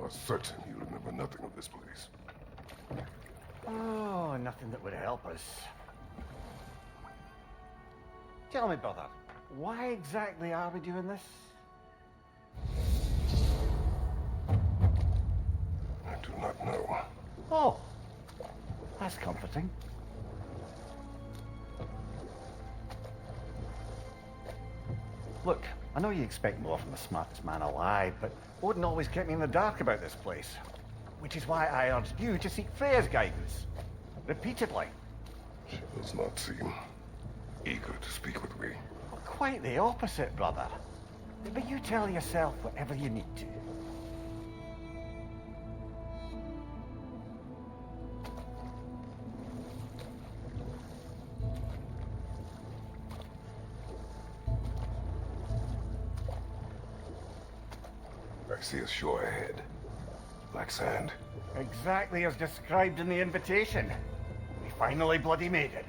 are certain you remember nothing of this place. Oh, nothing that would help us. Tell me, brother, why exactly are we doing this? I do not know. Oh, that's comforting. Look, I know you expect more from the smartest man alive, but Odin always kept me in the dark about this place. Which is why I urged you to seek Freya's guidance. Repeatedly. She does not seem eager to speak with me. Well, quite the opposite, brother. But you tell yourself whatever you need to. I see a shore ahead. Black sand. Exactly as described in the invitation. We finally bloody made it.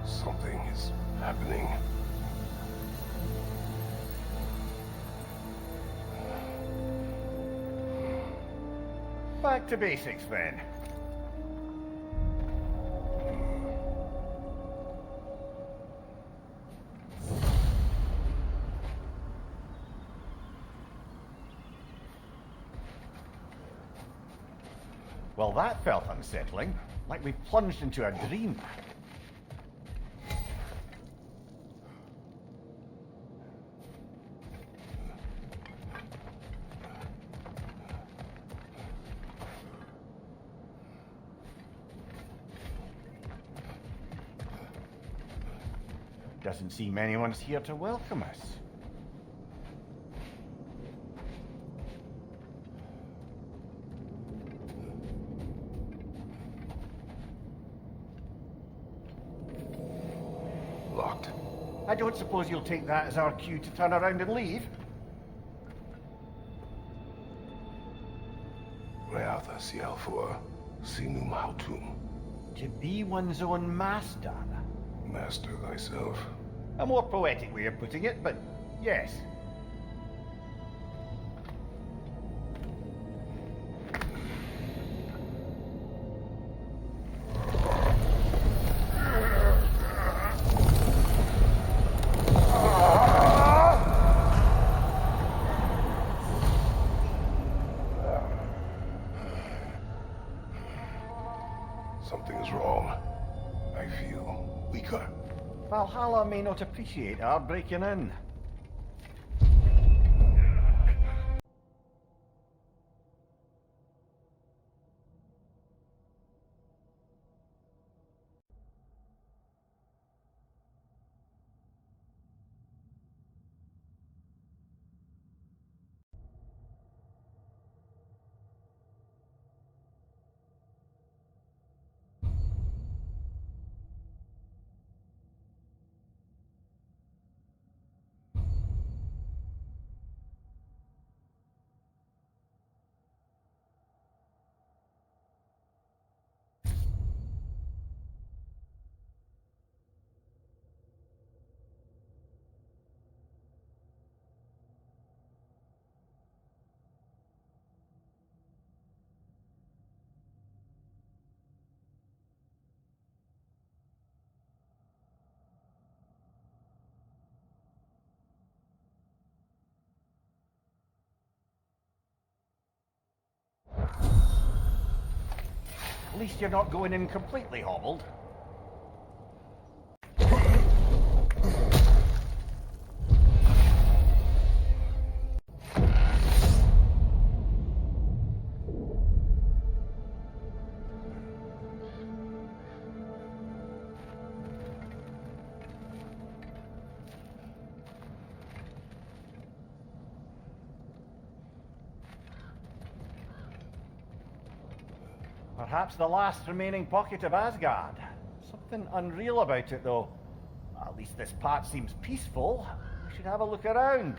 Something is happening. Back to basics then. Well, that felt unsettling, like we plunged into a dream. Doesn't seem anyone's here to welcome us. Locked. I don't suppose you'll take that as our cue to turn around and leave? Reatha Sialfur, Sinum Hautum. To be one's own master. Master thyself. A more poetic way of putting it, but yes. Something is wrong. I feel weaker. Valhalla may not appreciate our breaking in. At least you're not going in completely hobbled. Perhaps the last remaining pocket of Asgard. Something unreal about it, though. At least this part seems peaceful. We should have a look around.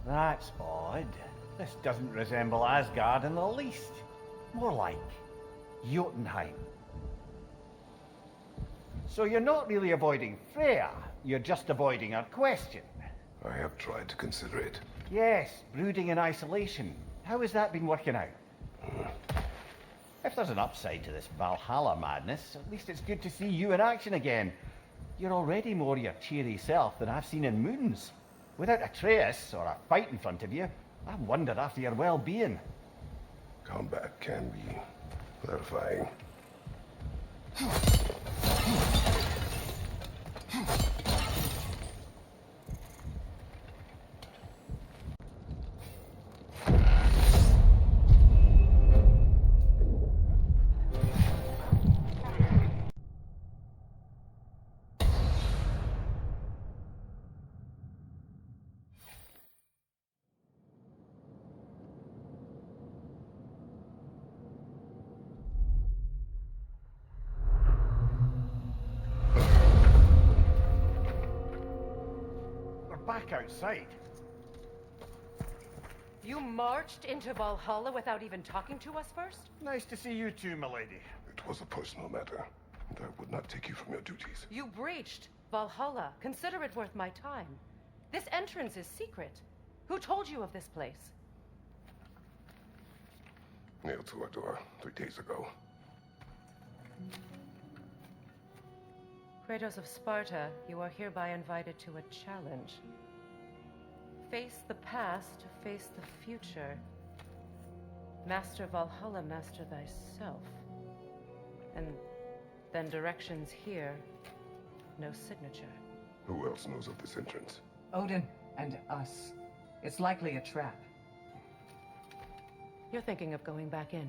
That's odd. This doesn't resemble Asgard in the least. More like Jotunheim. So you're not really avoiding Freya, you're just avoiding her question. I have tried to consider it. Yes, brooding in isolation. How has that been working out? If there's an upside to this Valhalla madness, at least it's good to see you in action again. You're already more your cheery self than I've seen in moons. Without Atreus or a fight in front of you, I wondered after your well-being. Combat can be clarifying. Back outside. You marched into Valhalla without even talking to us first? Nice to see you too, milady. It was a personal matter, and I would not take you from your duties. You breached Valhalla. Consider it worth my time. This entrance is secret. Who told you of this place? Nailed to our door 3 days ago. Kratos of Sparta, you are hereby invited to a challenge. Face the past to face the future. Master Valhalla, master thyself. And then directions here, no signature. Who else knows of this entrance? Odin and us. It's likely a trap. You're thinking of going back in.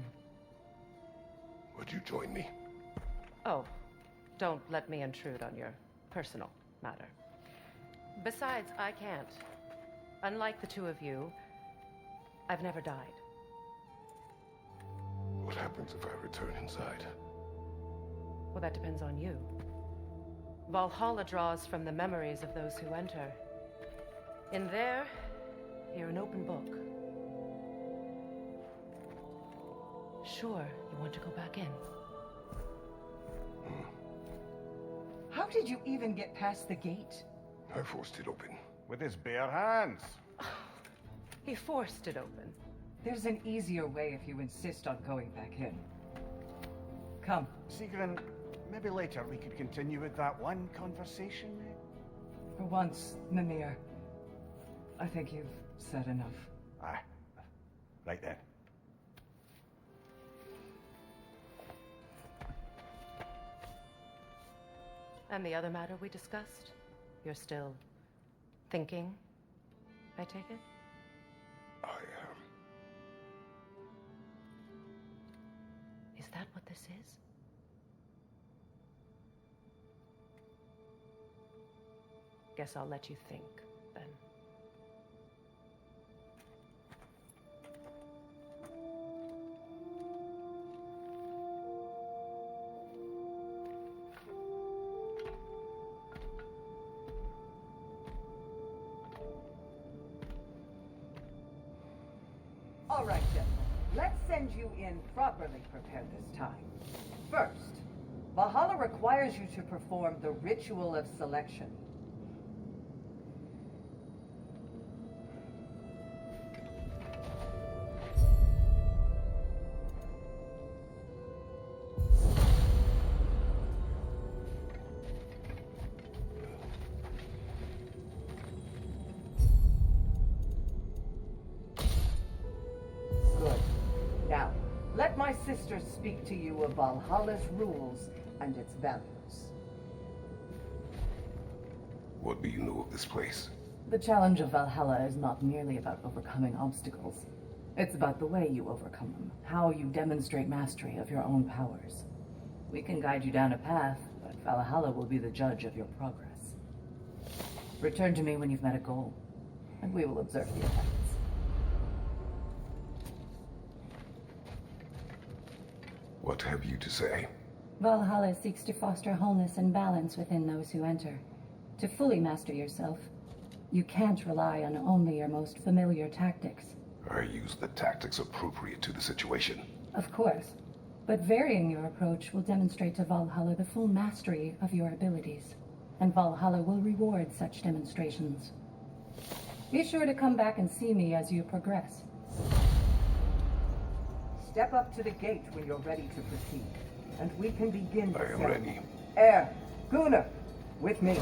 Would you join me? Oh, don't let me intrude on your personal matter. Besides, I can't. Unlike the two of you, I've never died. What happens if I return inside? Well, that depends on you. Valhalla draws from the memories of those who enter. In there, you're an open book. Sure, you want to go back in? How did you even get past the gate? I forced it open. With his bare hands. He forced it open. There's an easier way if you insist on going back in. Come. Sigrun, maybe later we could continue with that one conversation. For once, Mimir, I think you've said enough. Aye. Right then. And the other matter we discussed? You're still thinking, I take it? I am. Is that what this is? Guess I'll let you think, then. All right, gentlemen. Let's send you in properly prepared this time. First, Valhalla requires you to perform the ritual of selection. Good. Now, let my sister speak to you of Valhalla's rules and its values. What do you know of this place? The challenge of Valhalla is not merely about overcoming obstacles. It's about the way you overcome them, how you demonstrate mastery of your own powers. We can guide you down a path, but Valhalla will be the judge of your progress. Return to me when you've met a goal, and we will observe the effects. What have you to say? Valhalla seeks to foster wholeness and balance within those who enter. To fully master yourself, you can't rely on only your most familiar tactics. I use the tactics appropriate to the situation. Of course, but varying your approach will demonstrate to Valhalla the full mastery of your abilities, and Valhalla will reward such demonstrations. Be sure to come back and see me as you progress. Step up to the gate when you're ready to proceed, and we can begin the I am ceremony. ready. Air, Gunnar, with me.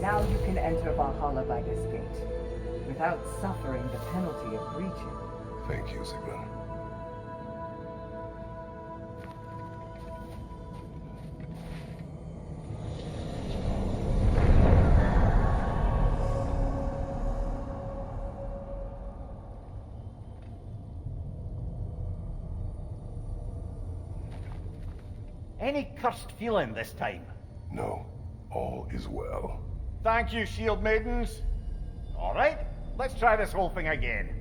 Now you can enter Valhalla by this gate, without suffering the penalty of breaching. Thank you, Sigmund. Any cursed feeling this time? No, all is well. Thank you, shield maidens. All right, let's try this whole thing again.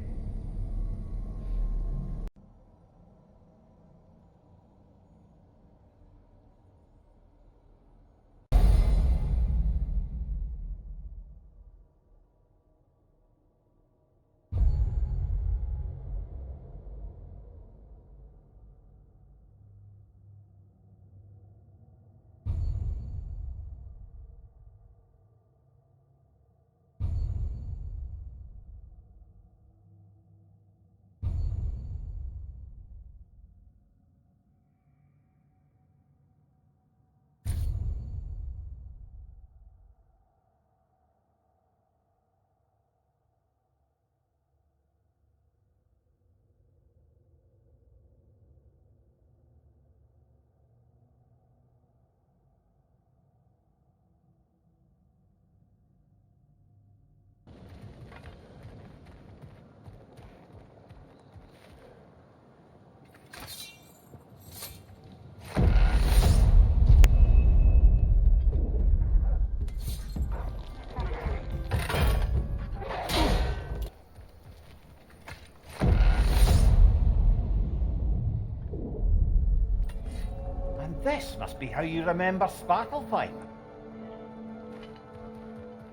This must be how you remember Svartalfheim.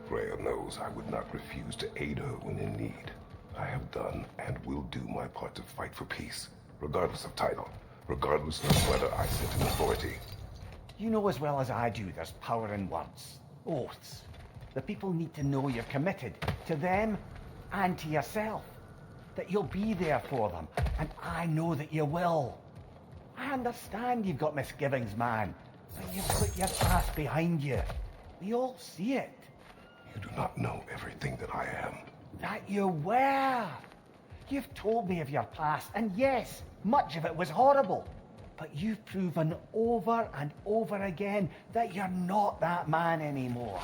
Freya knows I would not refuse to aid her when in need. I have done and will do my part to fight for peace, regardless of title, regardless of whether I sit in authority. You know as well as I do there's power in words, oaths. The people need to know you're committed to them and to yourself, that you'll be there for them, and I know that you will. I understand you've got misgivings, man, but you've put your past behind you. We all see it. You do not know everything that I am. That you were. You've told me of your past, and yes, much of it was horrible. But you've proven over and over again that you're not that man anymore.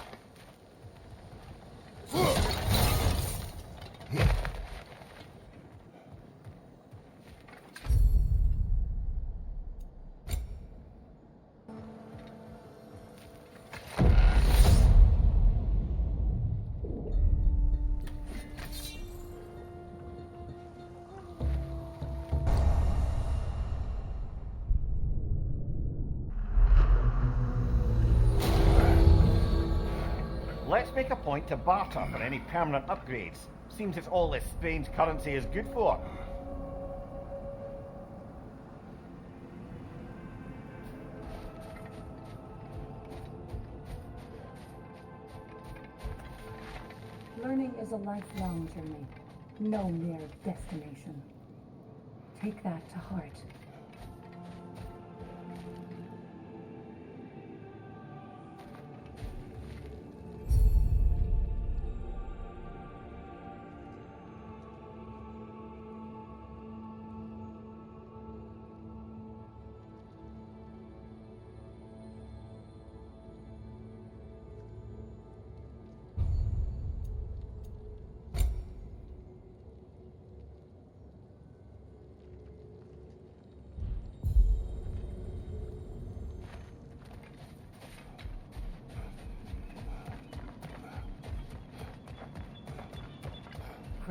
Let's make a point to barter for any permanent upgrades. Seems it's all this strange currency is good for. Learning is a lifelong journey, no mere destination. Take that to heart.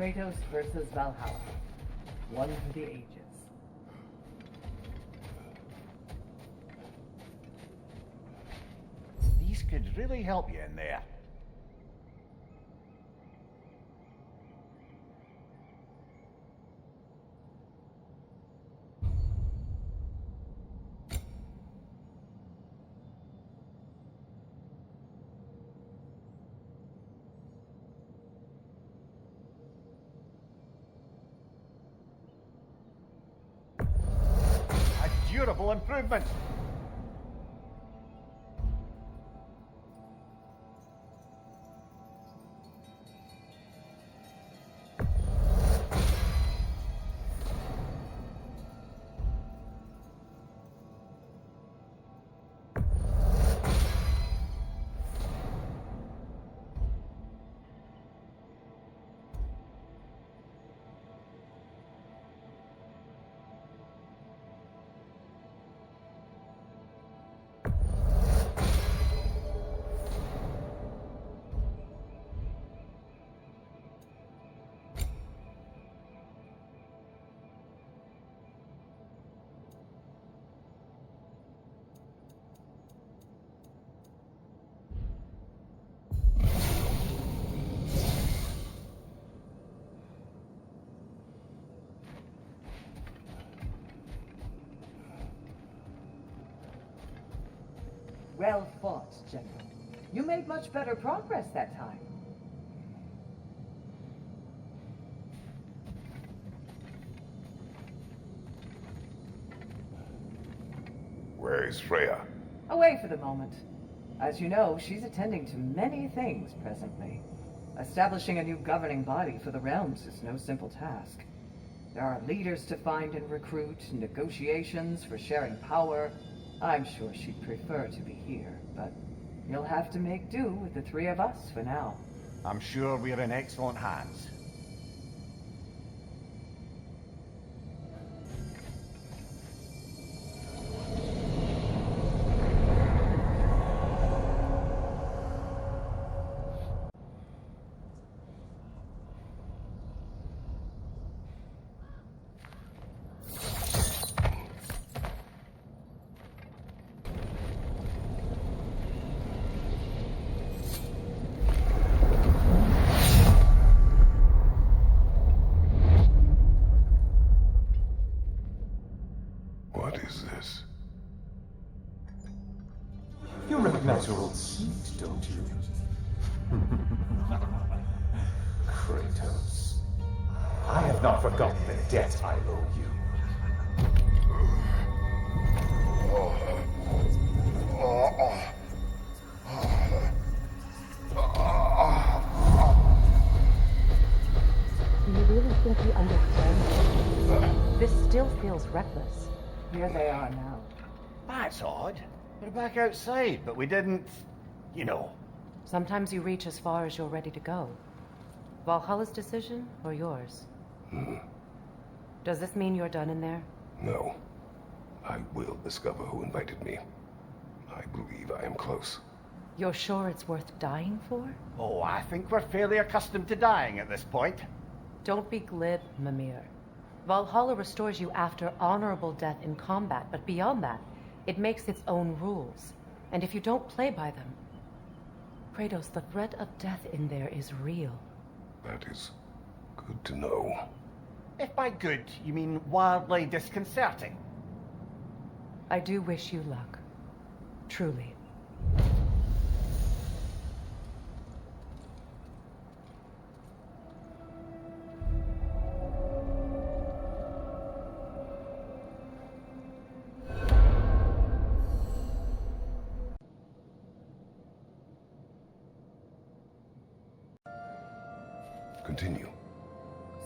Kratos versus Valhalla. One for the ages. These could really help you in there. A durable improvement. Well fought, General. You made much better progress that time. Where is Freya? Away for the moment. As you know, she's attending to many things presently. Establishing a new governing body for the realms is no simple task. There are leaders to find and recruit, negotiations for sharing power. I'm sure she'd prefer to be here, but you'll have to make do with the three of us for now. I'm sure we're in excellent hands. What is this? You recognize your old seat, don't you? Kratos. I have not forgotten the debt I owe you. Do you really think you understand? This still feels reckless. Here they are now. That's odd. We're back outside, but we didn't, you know. Sometimes you reach as far as you're ready to go. Valhalla's decision or yours? Does this mean you're done in there? No. I will discover who invited me. I believe I am close. You're sure it's worth dying for? Oh, I think we're fairly accustomed to dying at this point. Don't be glib, Mimir. Valhalla restores you after honorable death in combat, but beyond that, it makes its own rules. And if you don't play by them... Kratos, the threat of death in there is real. That is good to know. If by good, you mean wildly disconcerting. I do wish you luck. Truly. Continue.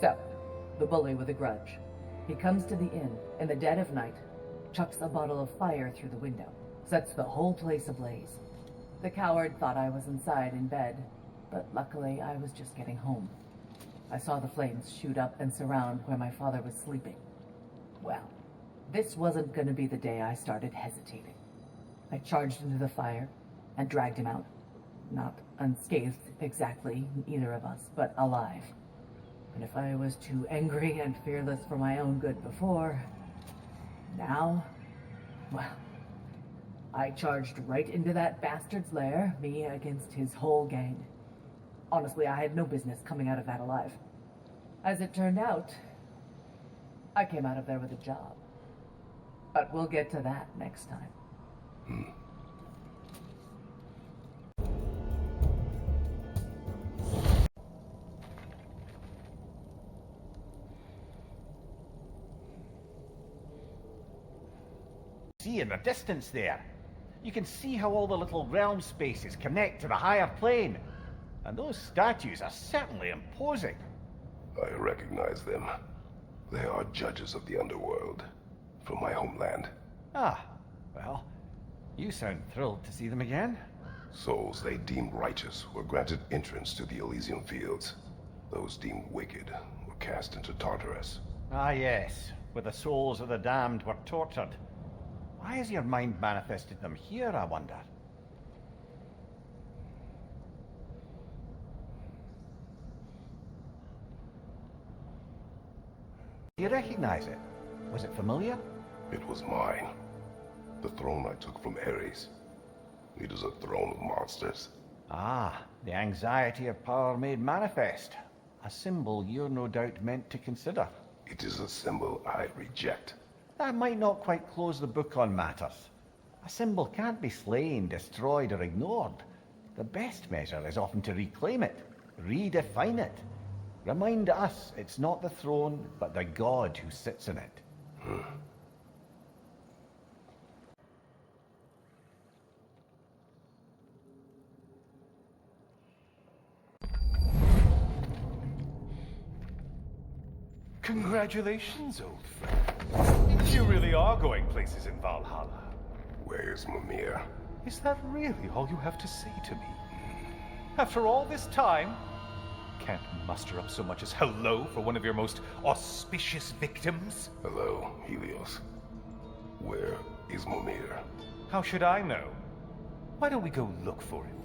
So, the bully with a grudge. He comes to the inn in the dead of night, chucks a bottle of fire through the window, sets the whole place ablaze. The coward thought I was inside in bed, but luckily I was just getting home. I saw the flames shoot up and surround where my father was sleeping. Well, this wasn't going to be the day I started hesitating. I charged into the fire and dragged him out. Not unscathed exactly, either of us, but alive. And if I was too angry and fearless for my own good before, now, well, I charged right into that bastard's lair, me against his whole gang. Honestly, I had no business coming out of that alive. As it turned out, I came out of there with a job. But we'll get to that next time. See in the distance there. You can see how all the little realm spaces connect to the higher plane. And those statues are certainly imposing. I recognize them. They are judges of the underworld, from my homeland. Ah, well, you sound thrilled to see them again. Souls they deemed righteous were granted entrance to the Elysian fields. Those deemed wicked were cast into Tartarus. Ah yes, where the souls of the damned were tortured. Why has your mind manifested them here, I wonder? Do you recognize it? Was it familiar? It was mine. The throne I took from Ares. It is a throne of monsters. Ah, the anxiety of power made manifest. A symbol you're no doubt meant to consider. It is a symbol I reject. That might not quite close the book on matters. A symbol can't be slain, destroyed, or ignored. The best measure is often to reclaim it, redefine it. Remind us it's not the throne, but the god who sits in it. Congratulations, old friend. You really are going places in Valhalla. Where's Mimir? Is that really all you have to say to me? After all this time? Can't muster up so much as hello for one of your most auspicious victims? Hello, Helios. Where is Mimir? How should I know? Why don't we go look for him?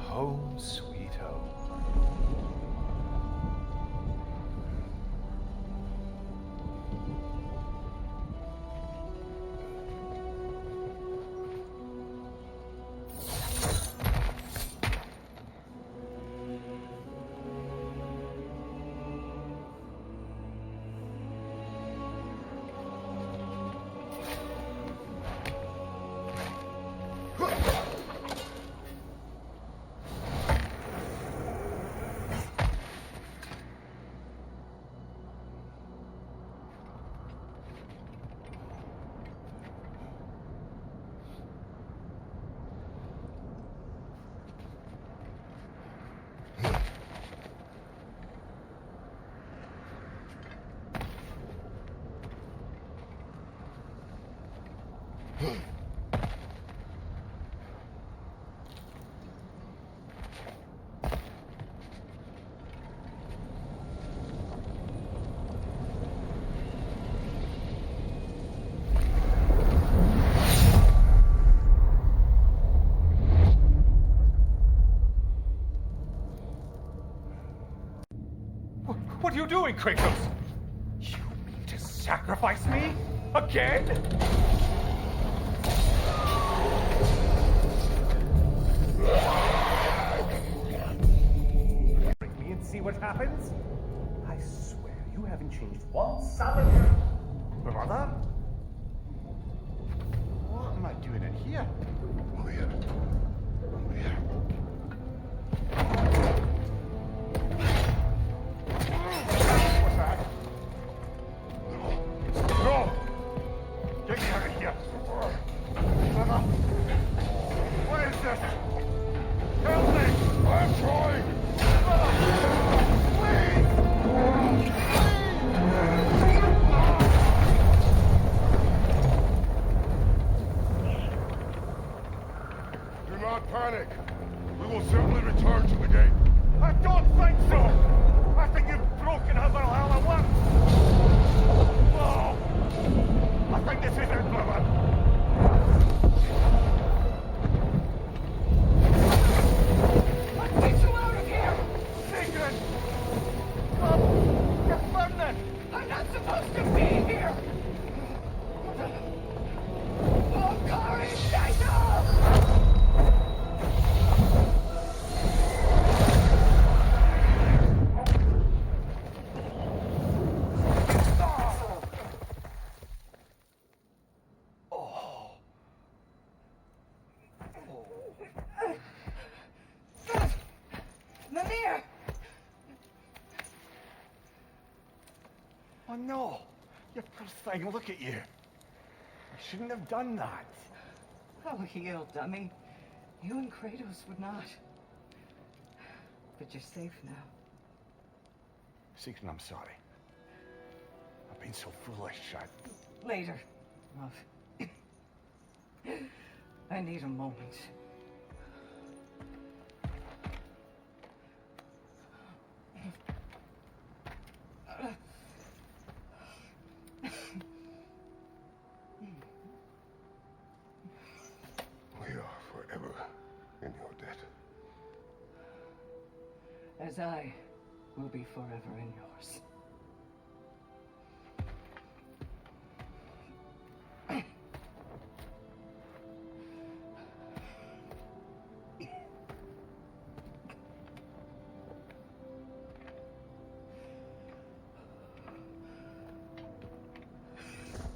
Home sweet home. What are you doing, Kratos? You mean to sacrifice me? Again? happens? I swear, you haven't changed one solitary. Brother? What am I doing in here? Leah. Leah. What's that? No! Get me out of here! Brother! What is this? Help me! I'm trying! Brother! Please! Do not panic. We will simply return to the gate. I don't think so! I think you've broken how Valhalla works! No! I think this is it, brother! I'll get you out of here! Secret! Stop! You're burning! I'm not supposed to be here! Oh, courage! I know! Mimir! Oh no! You poor thing, look at you. You shouldn't have done that. Oh, heal, dummy. You and Kratos would not. But you're safe now. Seeker, I'm sorry. I've been so foolish. Later, love. I need a moment. We are forever in your debt. As I will be forever in yours.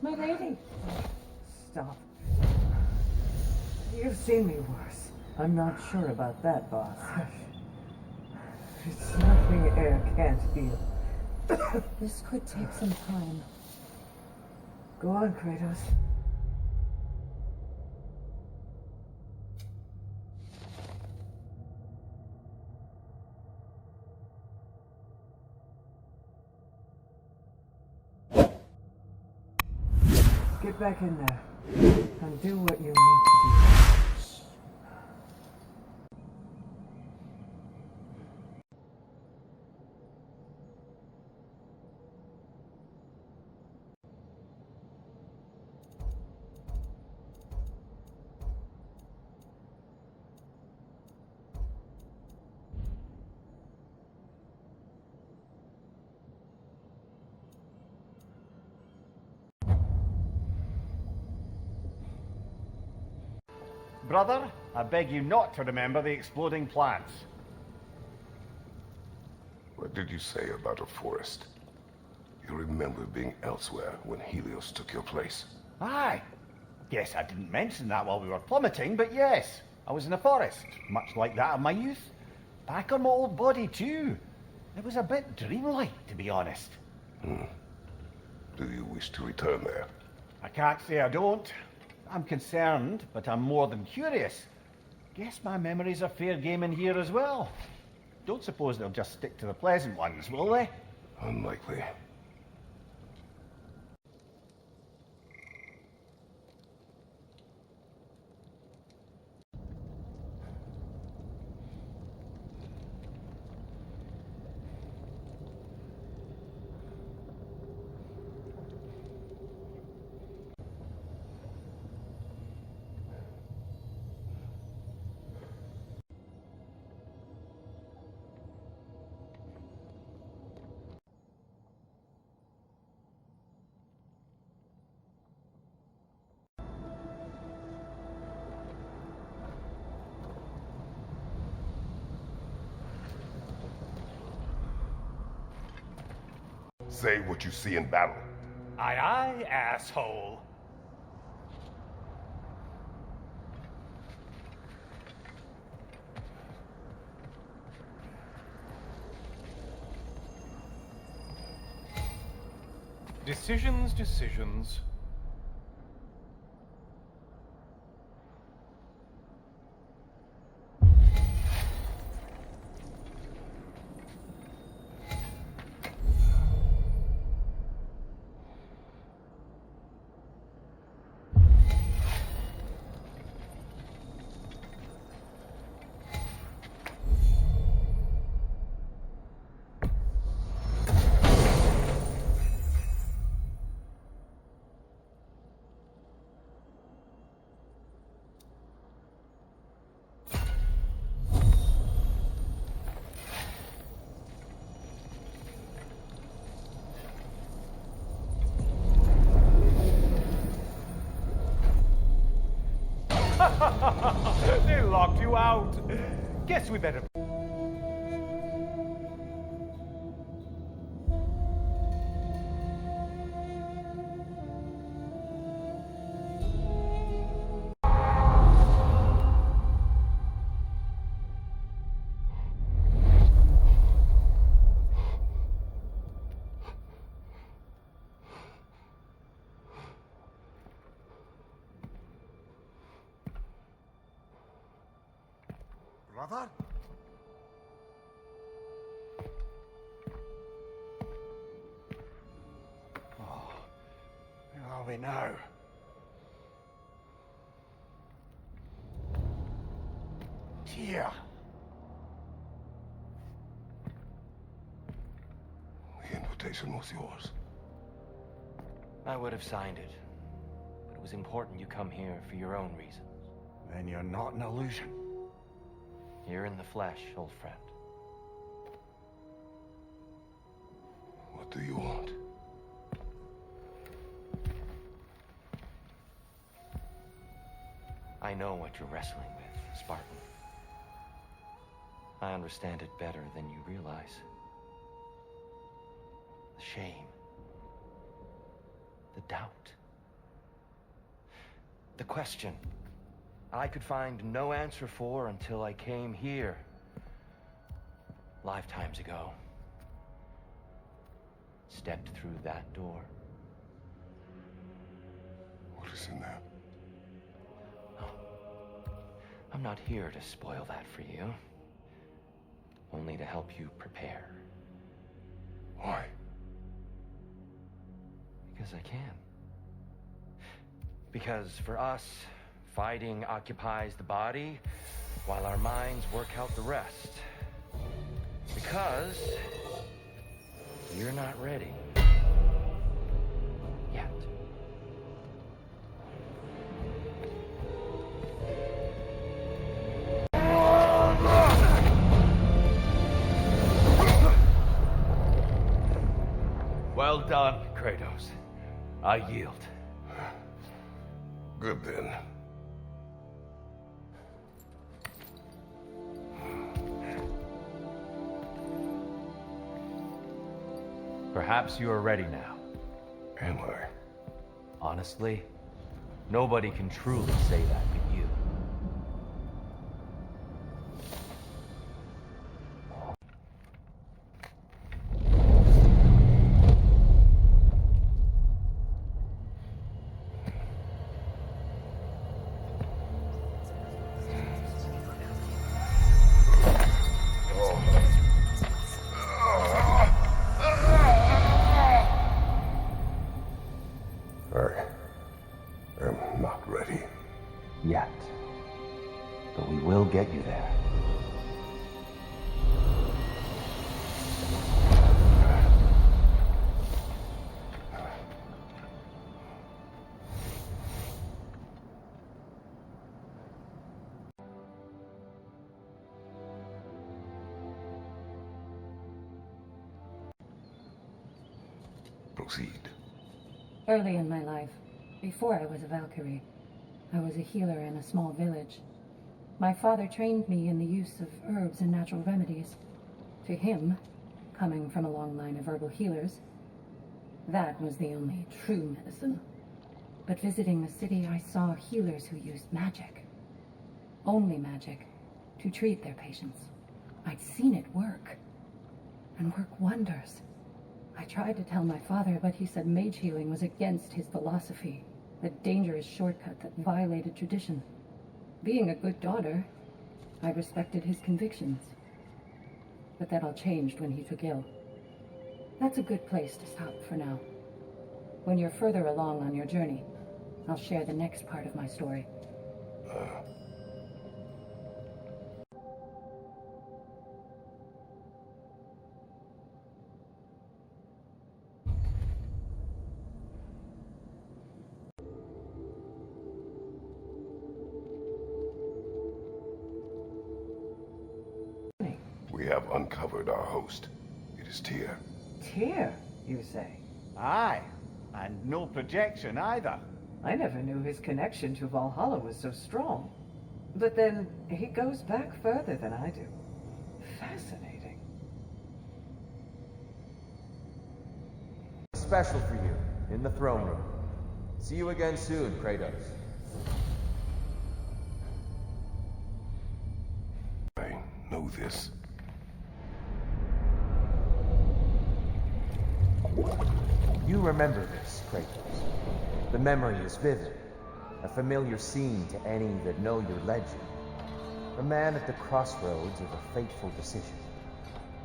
My lady. Stop. You've seen me worse. I'm not sure about that, boss. It's nothing air can't heal. This could take some time. Go on, Kratos. Get back in there and do what you need to do. Brother, I beg you not to remember the exploding plants. What did you say about a forest? You remember being elsewhere when Helios took your place. Aye. Guess I didn't mention that while we were plummeting, but yes, I was in a forest, much like that of my youth. Back on my old body too. It was a bit dreamlike, to be honest. Do you wish to return there? I can't say I don't. I'm concerned, but I'm more than curious. Guess my memories are fair game in here as well. Don't suppose they'll just stick to the pleasant ones, will they? Unlikely. say what you see in battle. Aye, aye, asshole. Decisions, decisions. They locked you out. Guess we better... Brother? Oh, where are we now? Here. The invitation was yours. I would have signed it, but it was important you come here for your own reasons. Then you're not an illusion. Here in the flesh, old friend. What do you want? I know what you're wrestling with, Spartan. I understand it better than you realize. The shame. The doubt. The question I could find no answer for until I came here. Lifetimes ago. Stepped through that door. What is in there? Oh. I'm not here to spoil that for you. Only to help you prepare. Why? Because I can. Because for us, fighting occupies the body, while our minds work out the rest. Because you're not ready. Yet. Well done, Kratos. I yield. Good then. Perhaps you are ready now. Am I? Honestly, nobody can truly say that but you. I am not ready. Yet. But we will get you there. Proceed. Early in my life, before I was a Valkyrie, I was a healer in a small village. My father trained me in the use of herbs and natural remedies. To him, coming from a long line of herbal healers, That was the only true medicine. But visiting the city, I saw healers who used magic. Only magic. To treat their patients. I'd seen it work. And work wonders. I tried to tell my father, but he said mage healing was against his philosophy. A dangerous shortcut that violated tradition. Being a good daughter, I respected his convictions. But that all changed when he took ill. That's a good place to stop for now. When you're further along on your journey, I'll share the next part of my story. We have uncovered our host. It is Tyr. Tyr, you say? Aye, and no projection either. I never knew his connection to Valhalla was so strong. But then, he goes back further than I do. Fascinating. Special for you, in the throne room. See you again soon, Kratos. I know this. You remember this, Kratos. The memory is vivid. A familiar scene to any that know your legend. A man at the crossroads of a fateful decision.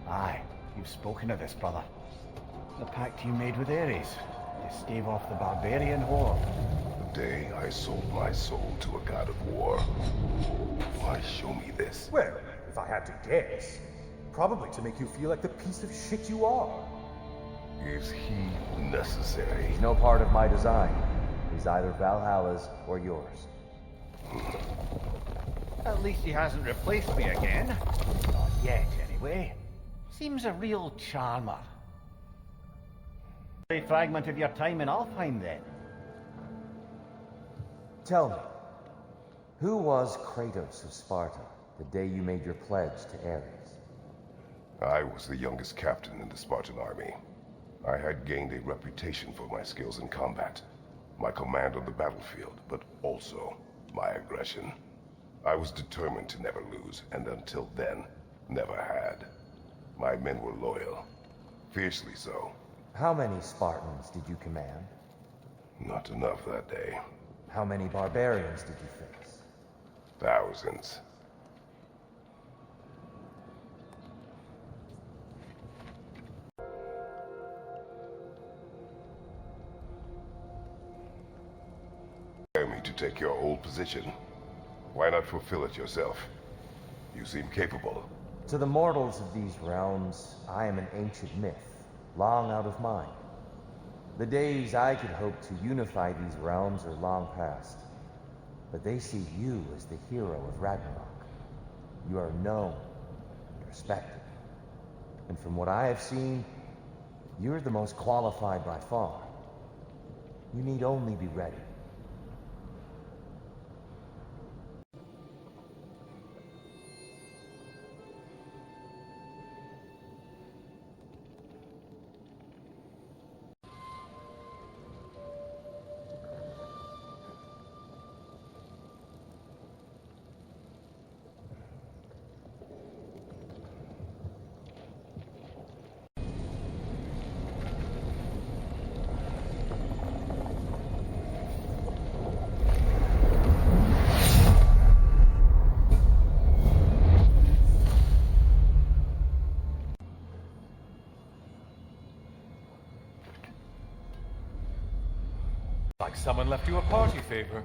Aye, you've spoken of this, brother. The pact you made with Ares to stave off the barbarian horde. The day I sold my soul to a god of war. Why show me this? Well, if I had to guess, probably to make you feel like the piece of shit you are. Is he necessary? He's no part of my design. He's either Valhalla's or yours. At least he hasn't replaced me again. Not yet, anyway. Seems a real charmer. A fragment of your time in Alfheim, then. Tell me, who was Kratos of Sparta the day you made your pledge to Ares? I was the youngest captain in the Spartan army. I had gained a reputation for my skills in combat, my command on the battlefield, but also my aggression. I was determined to never lose, and until then, never had. My men were loyal, fiercely so. How many Spartans did you command? Not enough that day. How many barbarians did you face? Thousands. Dare me to take your old position. Why not fulfill it yourself? You seem capable. To the mortals of these realms, I am an ancient myth, long out of mind. The days I could hope to unify these realms are long past. But they see you as the hero of Ragnarök. You are known and respected. And from what I have seen, you're the most qualified by far. You need only be ready. Like someone left you a party favor.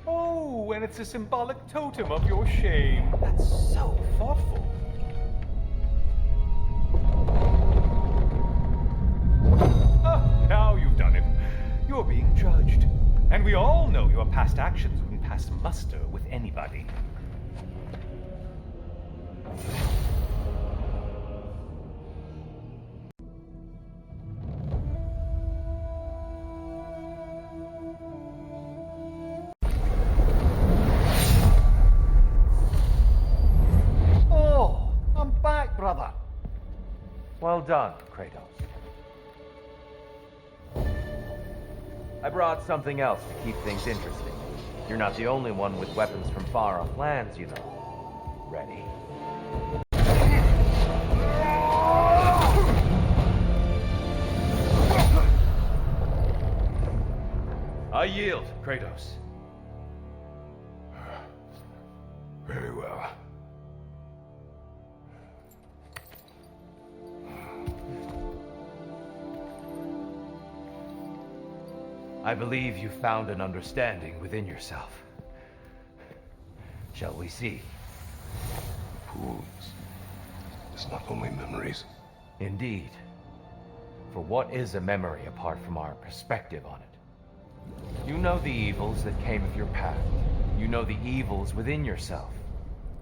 Oh, and it's a symbolic totem of your shame. That's so thoughtful. Ah, now you've done it. You're being judged. And we all know your past actions wouldn't pass muster with anybody. Brother. Well done, Kratos. I brought something else to keep things interesting. You're not the only one with weapons from far-off lands, you know. Ready? I yield, Kratos. Very well. I believe you found an understanding within yourself. Shall we see? Fools. It's not only memories. Indeed. For what is a memory apart from our perspective on it? You know the evils that came of your path. You know the evils within yourself.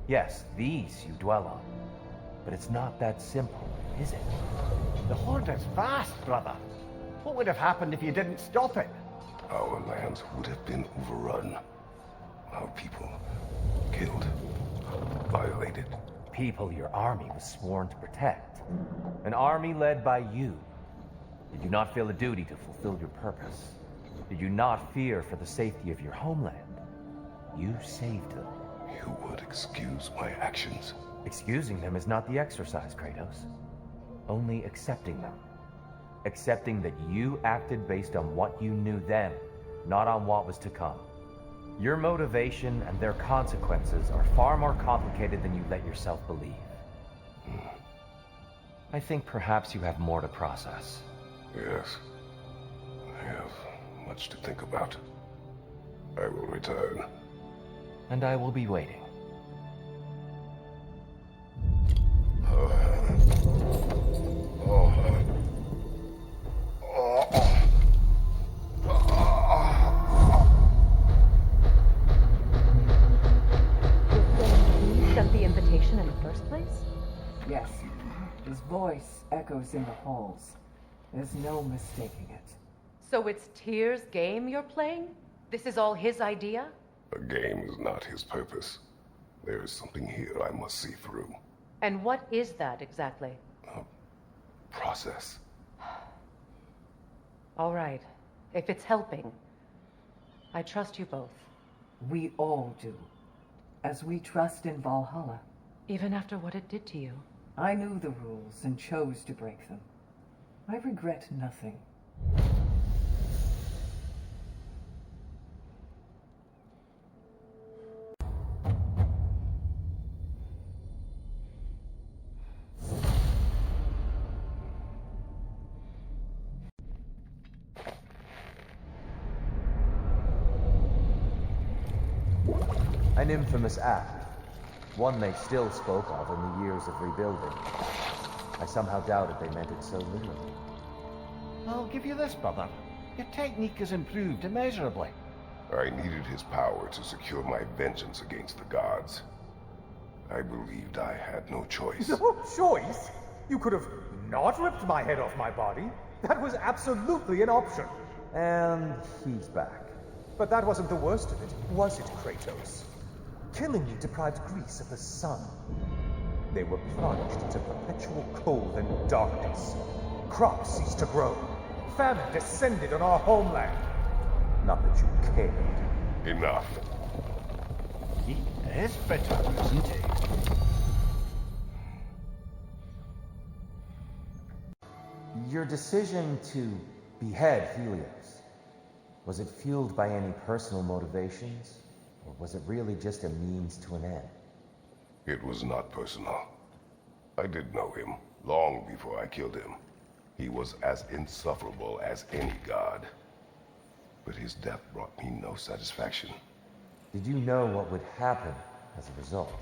Yes, these you dwell on. But it's not that simple, is it? The Horde is vast, brother. What would have happened if you didn't stop it? Our lands would have been overrun. Our people killed, violated. People your army was sworn to protect. An army led by you. Did you not feel a duty to fulfill your purpose? Did you not fear for the safety of your homeland? You saved them. You would excuse my actions. Excusing them is not the exercise, Kratos. Only accepting them. Accepting that you acted based on what you knew then, not on what was to come. Your motivation and their consequences are far more complicated than you let yourself believe. I think perhaps you have more to process. Yes. I have much to think about. I will return. And I will be waiting. You sent the invitation in the first place? Yes. His voice echoes in the halls. There's no mistaking it. So it's Tyr's game you're playing? This is all his idea? A game is not his purpose. There is something here I must see through. And what is that exactly? Process. All right. If it's helping, I trust you both. We all do. As we trust in Valhalla. Even after what it did to you. I knew the rules and chose to break them. I regret nothing. An infamous act. One they still spoke of in the years of rebuilding. I somehow doubted they meant it so literally. I'll give you this, brother. Your technique has improved immeasurably. I needed his power to secure my vengeance against the gods. I believed I had no choice. No choice? You could have not ripped my head off my body. That was absolutely an option. And he's back. But that wasn't the worst of it, was it, Kratos? Killing you deprived Greece of the sun. They were plunged into perpetual cold and darkness. Crops ceased to grow. Famine descended on our homeland. Not that you cared. Enough. He is bitter, isn't he? Your decision to behead Helios, was it fueled by any personal motivations? Or was it really just a means to an end? It was not personal. I did know him long before I killed him. He was as insufferable as any god. But his death brought me no satisfaction. Did you know what would happen as a result?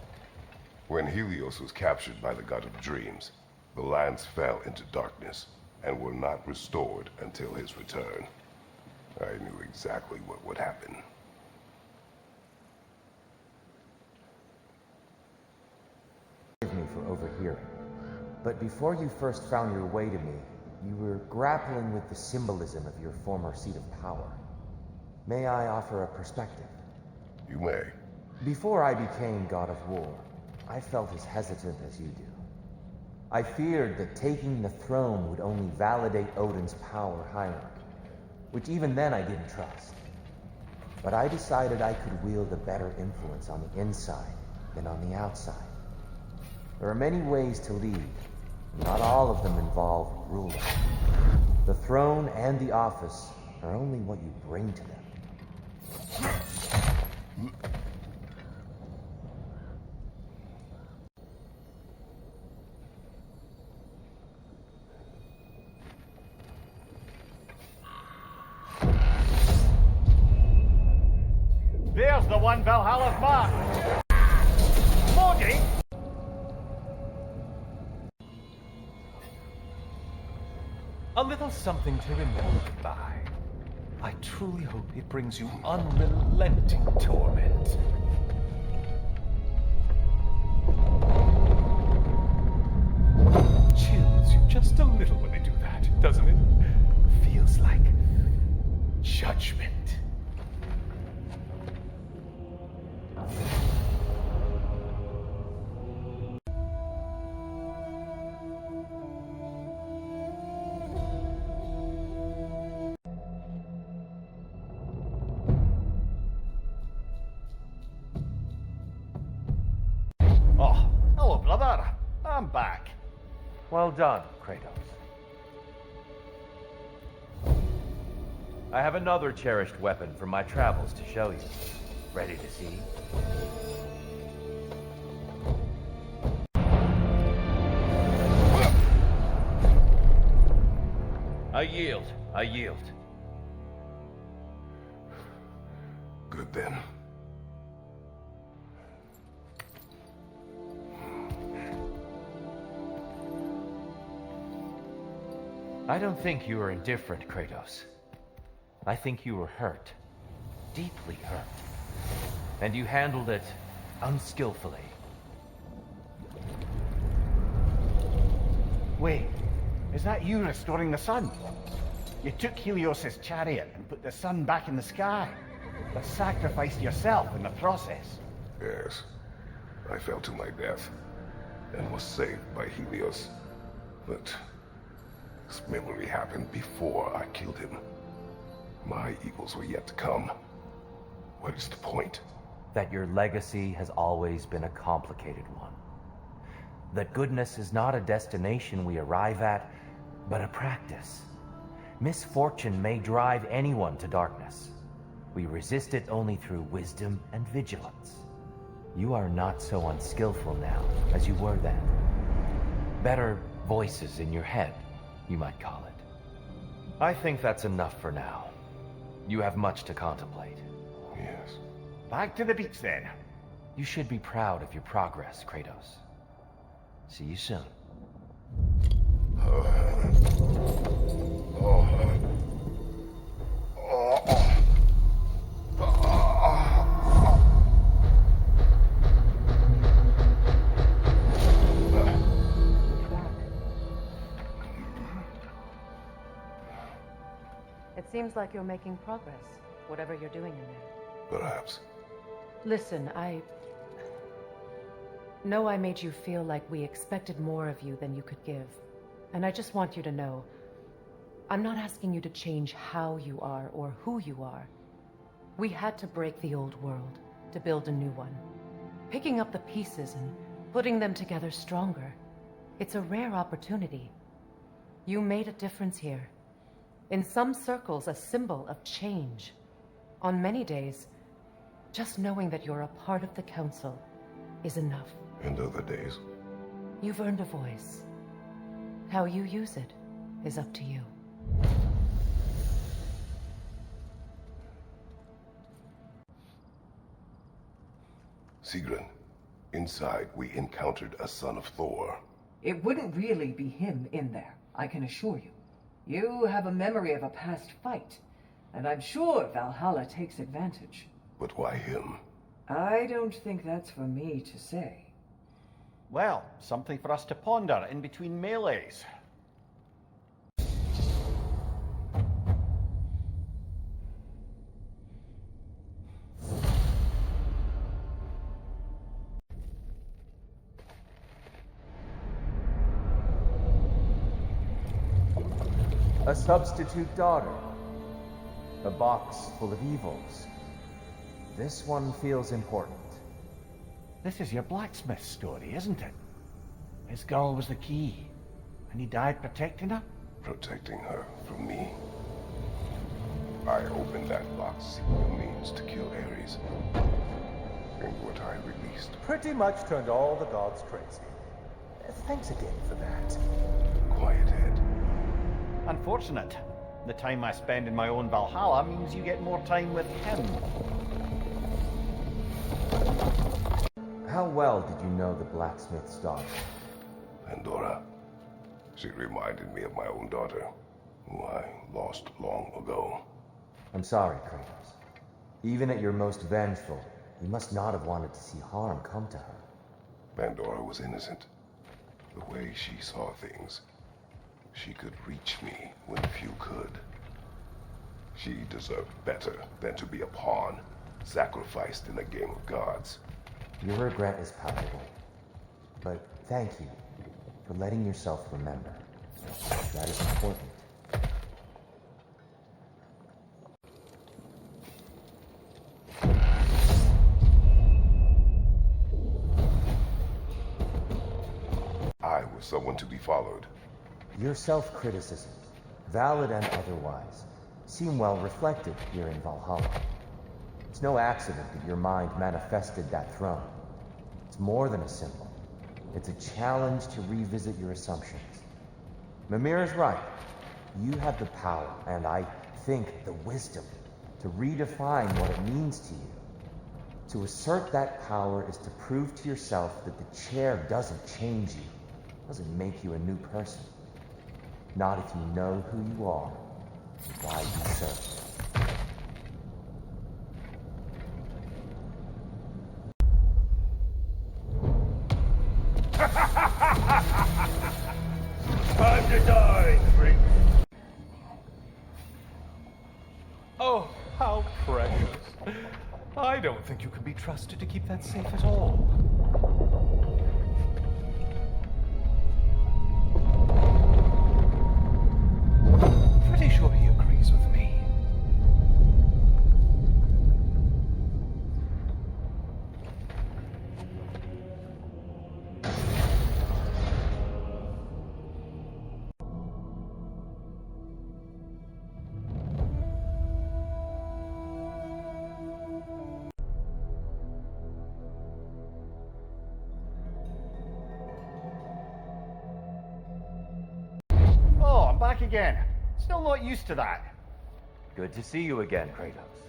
When Helios was captured by the god of dreams, the lands fell into darkness and were not restored until his return. I knew exactly what would happen. Forgive me for overhearing. But before you first found your way to me, you were grappling with the symbolism of your former seat of power. May I offer a perspective? You may. Before I became God of War, I felt as hesitant as you do. I feared that taking the throne would only validate Odin's power hierarchy. which even then I didn't trust. But I decided I could wield a better influence on the inside than on the outside. There are many ways to lead, and not all of them involve ruling. The throne and the office are only what you bring to them. There's the one Valhalla's marked. Loading! A little something to remember by. I truly hope it brings you unrelenting torment. Chills you just a little when they do that, doesn't it? Feels like judgment. Oh, hello, brother. I'm back. Well done, Kratos. I have another cherished weapon from my travels to show you. Ready to see? I yield. Good then. I don't think you were indifferent, Kratos. I think you were hurt. Deeply hurt. And you handled it unskillfully. Wait, is that you restoring the sun? You took Helios's chariot and put the sun back in the sky, but sacrificed yourself in the process. Yes. I fell to my death and was saved by Helios. But this memory happened before I killed him. My evils were yet to come. What is the point? That your legacy has always been a complicated one. That goodness is not a destination we arrive at, but a practice. Misfortune may drive anyone to darkness. We resist it only through wisdom and vigilance. You are not so unskillful now as you were then. Better voices in your head, you might call it. I think that's enough for now. You have much to contemplate. Yes. Back to the beach then. You should be proud of your progress, Kratos. See you soon. It seems like you're making progress, whatever you're doing in there. Perhaps. Listen, I know I made you feel like we expected more of you than you could give. And I just want you to know, I'm not asking you to change how you are or who you are. We had to break the old world to build a new one. Picking up the pieces and putting them together stronger. It's a rare opportunity. You made a difference here. In some circles, a symbol of change. On many days, just knowing that you're a part of the Council is enough. And other days? You've earned a voice. How you use it is up to you. Sigrun, inside we encountered a son of Thor. It wouldn't really be him in there, I can assure you. You have a memory of a past fight, and I'm sure Valhalla takes advantage. But why him? I don't think that's for me to say. Well, something for us to ponder in between melees. A substitute daughter. A box full of evils. This one feels important. This is your blacksmith story, isn't it? His girl was the key, and he died protecting her? Protecting her from me. I opened that box seeking a means to kill Ares. And what I released. Pretty much turned all the gods crazy. Thanks again for that. Quiet head. Unfortunate. The time I spend in my own Valhalla means you get more time with him. How well did you know the blacksmith's daughter? Pandora. She reminded me of my own daughter, who I lost long ago. I'm sorry, Kratos. Even at your most vengeful, you must not have wanted to see harm come to her. Pandora was innocent. The way she saw things, she could reach me when few could. She deserved better than to be a pawn, sacrificed in a game of gods. Your regret is palpable. But thank you for letting yourself remember. That is important. I was someone to be followed. Your self-criticisms, valid and otherwise, seem well reflected here in Valhalla. It's no accident that your mind manifested that throne. It's more than a symbol. It's a challenge to revisit your assumptions. Mimir is right. You have the power, and I think the wisdom, to redefine what it means to you. To assert that power is to prove to yourself that the chair doesn't change you, doesn't make you a new person. Not if you know who you are, and why you serve. Time to die, freak. Oh, how precious. I don't think you can be trusted to keep that safe at all. Pretty sure he agrees with me. Oh, I'm back again. Still not used to that. Good to see you again, Kratos.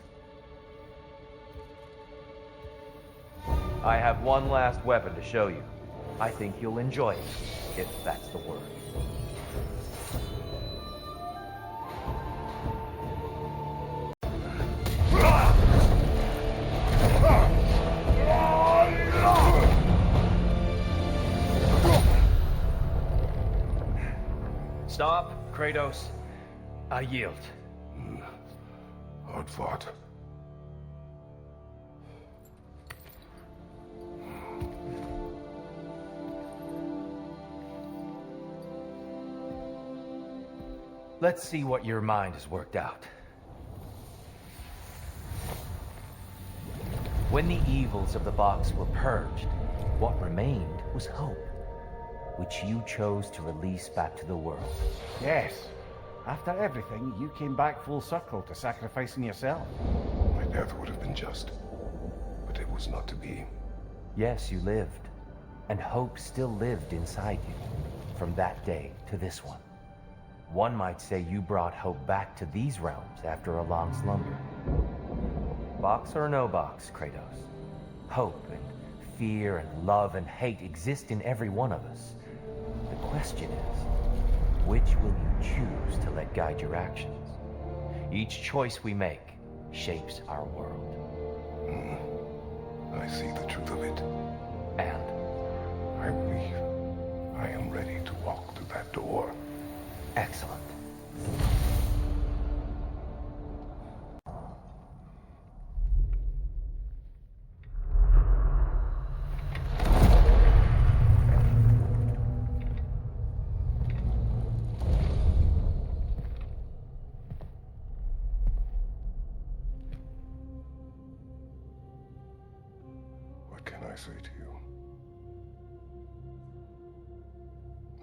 I have one last weapon to show you. I think you'll enjoy it, if that's the word. Stop, Kratos. I yield. Hard fought. Let's see what your mind has worked out. When the evils of the box were purged, what remained was hope, which you chose to release back to the world. Yes. After everything, you came back full circle to sacrificing yourself. My death would have been just, but it was not to be. Yes, you lived, and hope still lived inside you, from that day to this one. One might say you brought hope back to these realms after a long slumber. Box or no box, Kratos, hope and fear and love and hate exist in every one of us. The question is, which will you choose to let guide your actions? Each choice we make shapes our world. I see the truth of it. And I believe I am ready to walk through that door. excellent. say to you?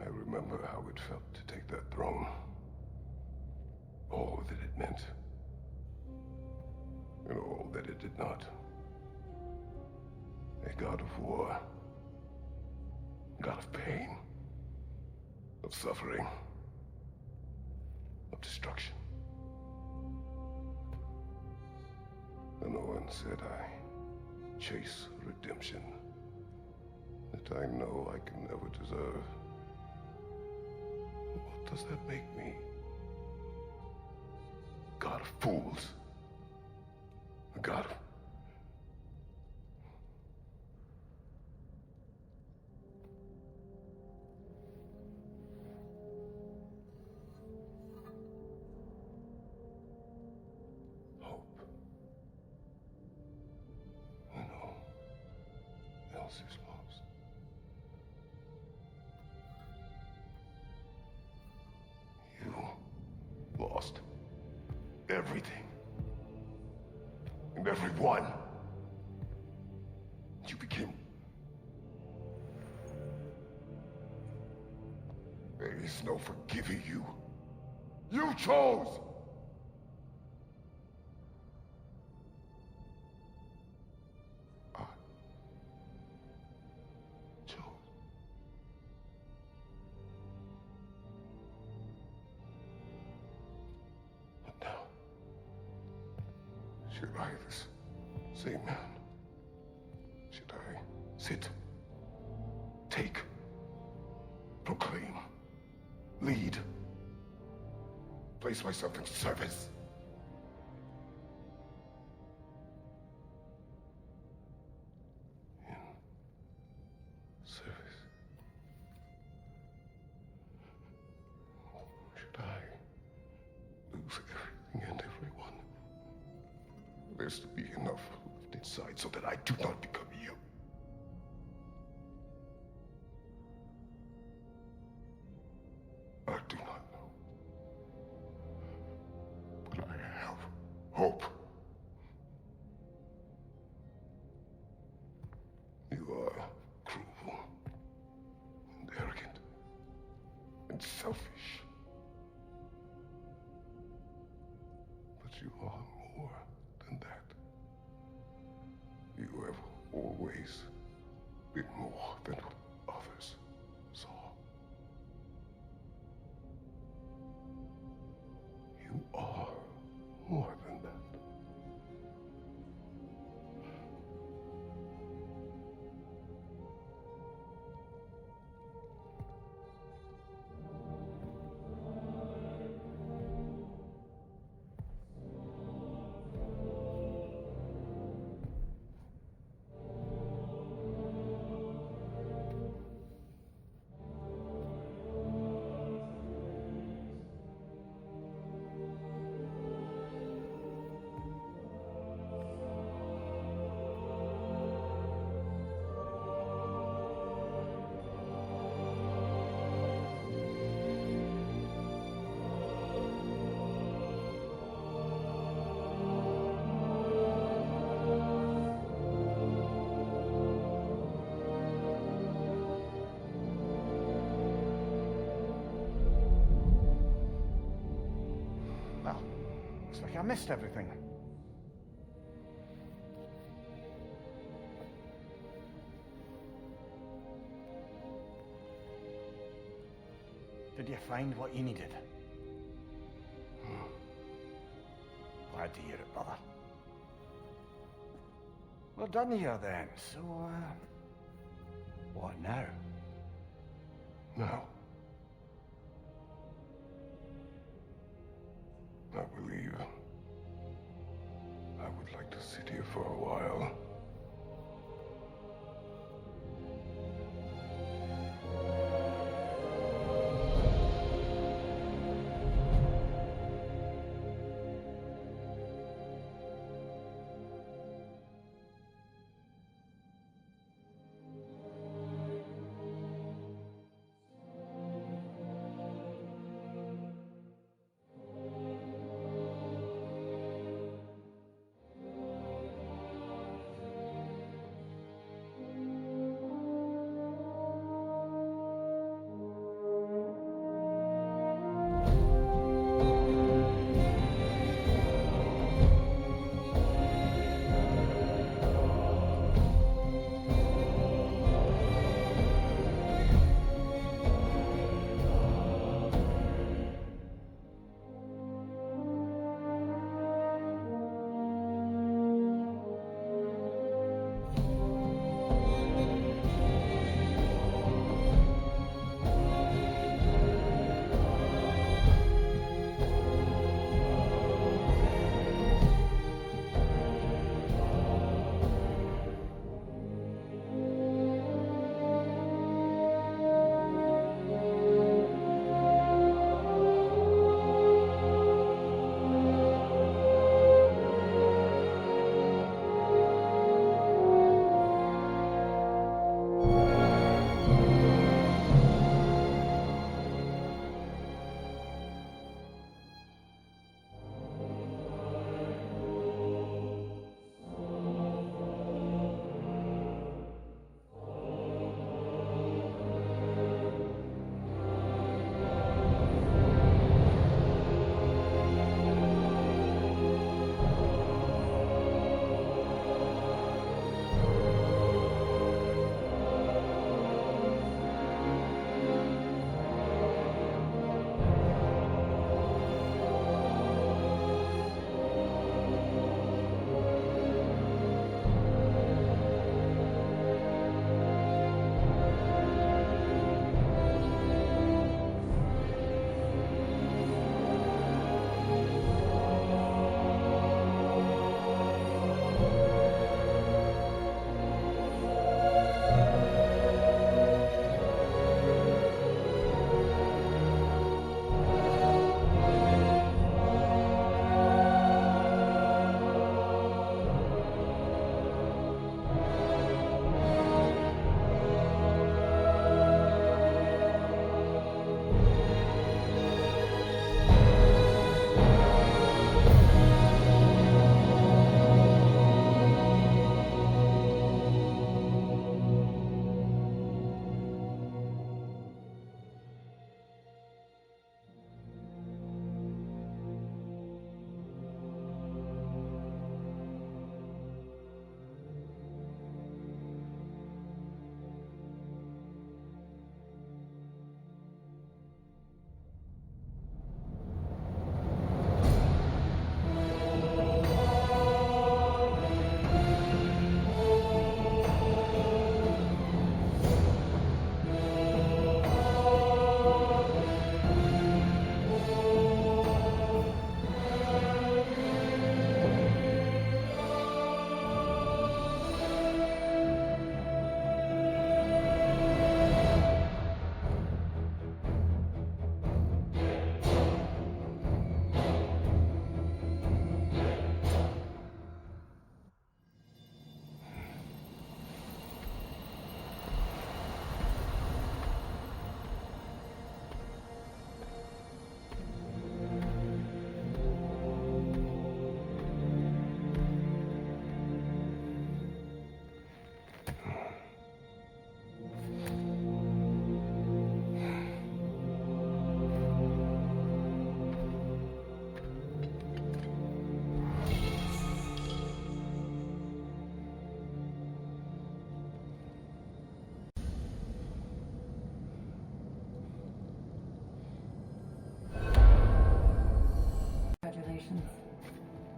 I remember how it felt to take that throne. All that it meant. And all that it did not. A god of war. God of pain. Of suffering. Of destruction. And no one said I chase redemption that I know I can never deserve. What does that make me? God of fools. A god of... hope. When all else is lost. You lost everything. And everyone. You became... There is no forgiving you. You chose! I chose. But now... should I, this same man, should I sit, take, proclaim, lead, place myself in service? In service? Or should I lose everything and everyone? There's to be enough left inside so that I do not become you. I do not know. But I have hope. You are cruel and arrogant and selfish. But you are more than that. You have always been more than what others saw. You are more than that. Well, looks like I missed everything. Did you find what you needed? Glad to hear it, brother. We're done here then, so, what now? Now, I believe I would like to sit here for a while.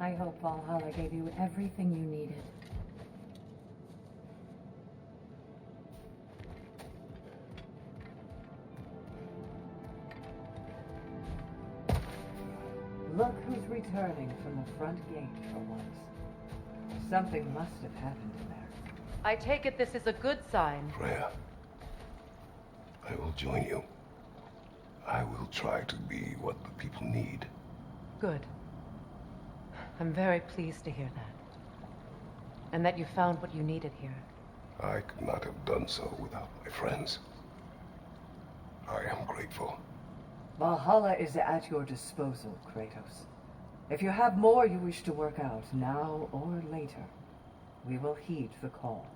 I hope Valhalla gave you everything you needed. Look who's returning from the front gate for once. Something must have happened in there. I take it this is a good sign. Freya, I will join you. I will try to be what the people need. Good. I'm very pleased to hear that. And that you found what you needed here. I could not have done so without my friends. I am grateful. Valhalla is at your disposal, Kratos. If you have more you wish to work out, now or later, we will heed the call.